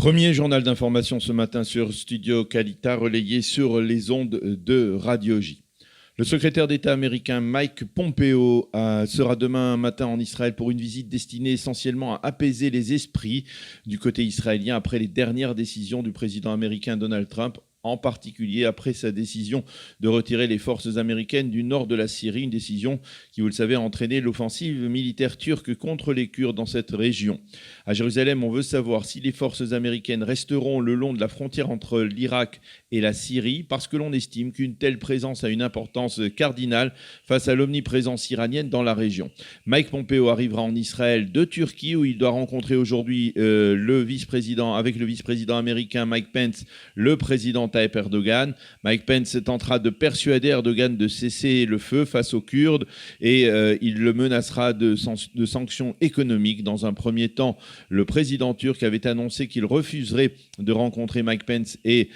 Premier journal d'information ce matin sur Studio Kalita, relayé sur les ondes de Radio J. Le secrétaire d'État américain Mike Pompeo sera demain matin en Israël pour une visite destinée essentiellement à apaiser les esprits du côté israélien après les dernières décisions du président américain Donald Trump, en particulier après sa décision de retirer les forces américaines du nord de la Syrie, une décision qui, vous le savez, a entraîné l'offensive militaire turque contre les Kurdes dans cette région. À Jérusalem, on veut savoir si les forces américaines resteront le long de la frontière entre l'Irak et la Syrie, parce que l'on estime qu'une telle présence a une importance cardinale face à l'omniprésence iranienne dans la région. Mike Pompeo arrivera en Israël de Turquie, où il doit rencontrer aujourd'hui le vice-président américain Mike Pence, le président Tayyip Erdogan. Mike Pence tentera de persuader Erdogan de cesser le feu face aux Kurdes et il le menacera de sanctions économiques. Dans un premier temps, le président turc avait annoncé qu'il refuserait de rencontrer Mike Pence et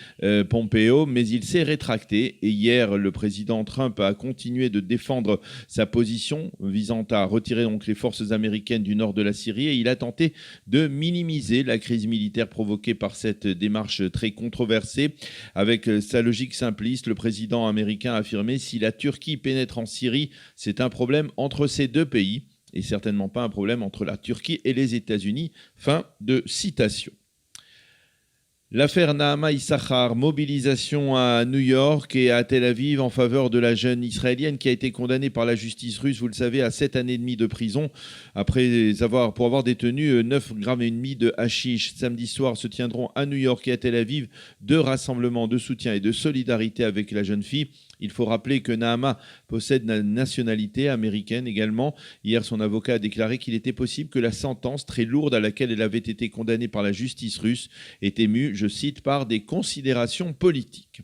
Pompeo, mais il s'est rétracté. Et hier, le président Trump a continué de défendre sa position visant à retirer donc les forces américaines du nord de la Syrie et il a tenté de minimiser la crise militaire provoquée par cette démarche très controversée. Avec sa logique simpliste, le président américain a affirmé « Si la Turquie pénètre en Syrie, c'est un problème entre ces deux pays et certainement pas un problème entre la Turquie et les États-Unis ». Fin de citation. L'affaire Nahama Issachar, mobilisation à New York et à Tel Aviv en faveur de la jeune israélienne qui a été condamnée par la justice russe, vous le savez, à 7 années et demie de prison pour avoir détenu 9,5 grammes de hashish. Samedi soir se tiendront à New York et à Tel Aviv 2 rassemblements de soutien et de solidarité avec la jeune fille. Il faut rappeler que Nahama possède la nationalité américaine également. Hier, son avocat a déclaré qu'il était possible que la sentence très lourde à laquelle elle avait été condamnée par la justice russe ait ému, je cite, par des considérations politiques.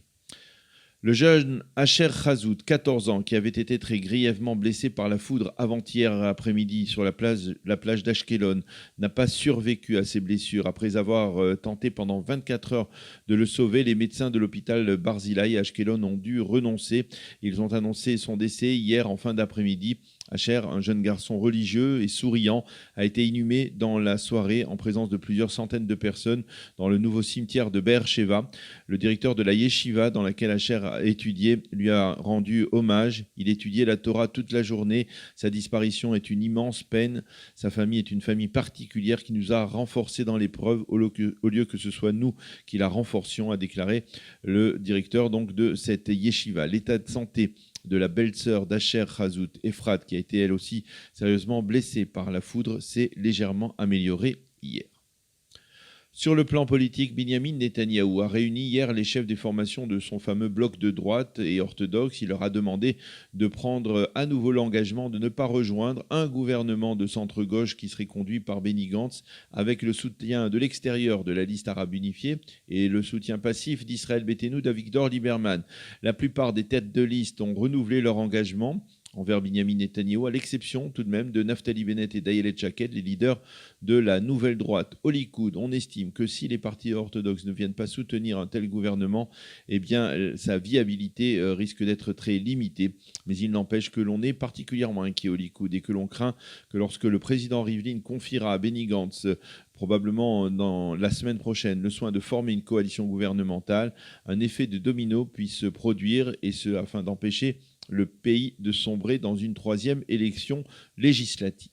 Le jeune Asher Chazout, 14 ans, qui avait été très grièvement blessé par la foudre avant-hier après-midi sur la plage d'Ashkelon, n'a pas survécu à ses blessures. Après avoir tenté pendant 24 heures de le sauver, les médecins de l'hôpital Barzilai à Ashkelon ont dû renoncer. Ils ont annoncé son décès hier en fin d'après-midi. Asher, un jeune garçon religieux et souriant, a été inhumé dans la soirée en présence de plusieurs centaines de personnes dans le nouveau cimetière de Be'er Sheva. Le directeur de la yeshiva dans laquelle Asher a étudié lui a rendu hommage. Il étudiait la Torah toute la journée. Sa disparition est une immense peine. Sa famille est une famille particulière qui nous a renforcés dans l'épreuve au lieu que ce soit nous qui la renforcions, a déclaré le directeur donc de cette yeshiva. L'état de santé de la belle-sœur d'Asher Chazout, Efrat, qui a été elle aussi sérieusement blessée par la foudre, s'est légèrement améliorée hier. Sur le plan politique, Binyamin Netanyahou a réuni hier les chefs des formations de son fameux bloc de droite et orthodoxe. Il leur a demandé de prendre à nouveau l'engagement de ne pas rejoindre un gouvernement de centre-gauche qui serait conduit par Benny Gantz avec le soutien de l'extérieur de la liste arabe unifiée et le soutien passif d'Israël Beitenou d'Avigdor Lieberman. La plupart des têtes de liste ont renouvelé leur engagement envers Binyamin Netanyahou, à l'exception tout de même de Naftali Bennett et d'Ayelet Shaked, les leaders de la nouvelle droite. Au Likoud, on estime que si les partis orthodoxes ne viennent pas soutenir un tel gouvernement, eh bien, sa viabilité risque d'être très limitée. Mais il n'empêche que l'on est particulièrement inquiet au Likoud et que l'on craint que lorsque le président Rivlin confiera à Benny Gantz probablement dans la semaine prochaine, le soin de former une coalition gouvernementale, un effet de domino puisse se produire, et ce afin d'empêcher le pays de sombrer dans une 3e élection législative.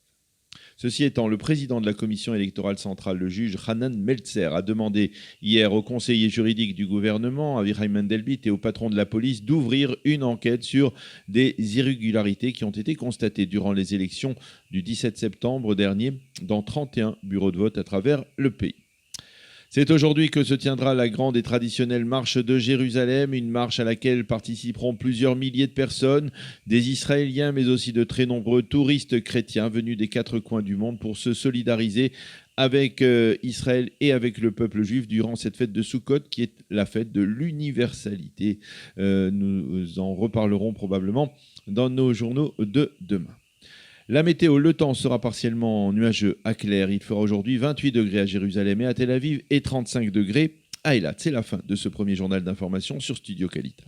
Ceci étant, le président de la commission électorale centrale, le juge Hanan Meltzer, a demandé hier au conseiller juridique du gouvernement, Avichai Mandelblit, et au patron de la police d'ouvrir une enquête sur des irrégularités qui ont été constatées durant les élections du 17 septembre dernier dans 31 bureaux de vote à travers le pays. C'est aujourd'hui que se tiendra la grande et traditionnelle marche de Jérusalem, une marche à laquelle participeront plusieurs milliers de personnes, des Israéliens mais aussi de très nombreux touristes chrétiens venus des 4 coins du monde pour se solidariser avec Israël et avec le peuple juif durant cette fête de Sukkot qui est la fête de l'universalité. Nous en reparlerons probablement dans nos journaux de demain. La météo, le temps sera partiellement nuageux à clair. Il fera aujourd'hui 28 degrés à Jérusalem et à Tel Aviv et 35 degrés à Eilat. C'est la fin de ce premier journal d'information sur Studio Kalita.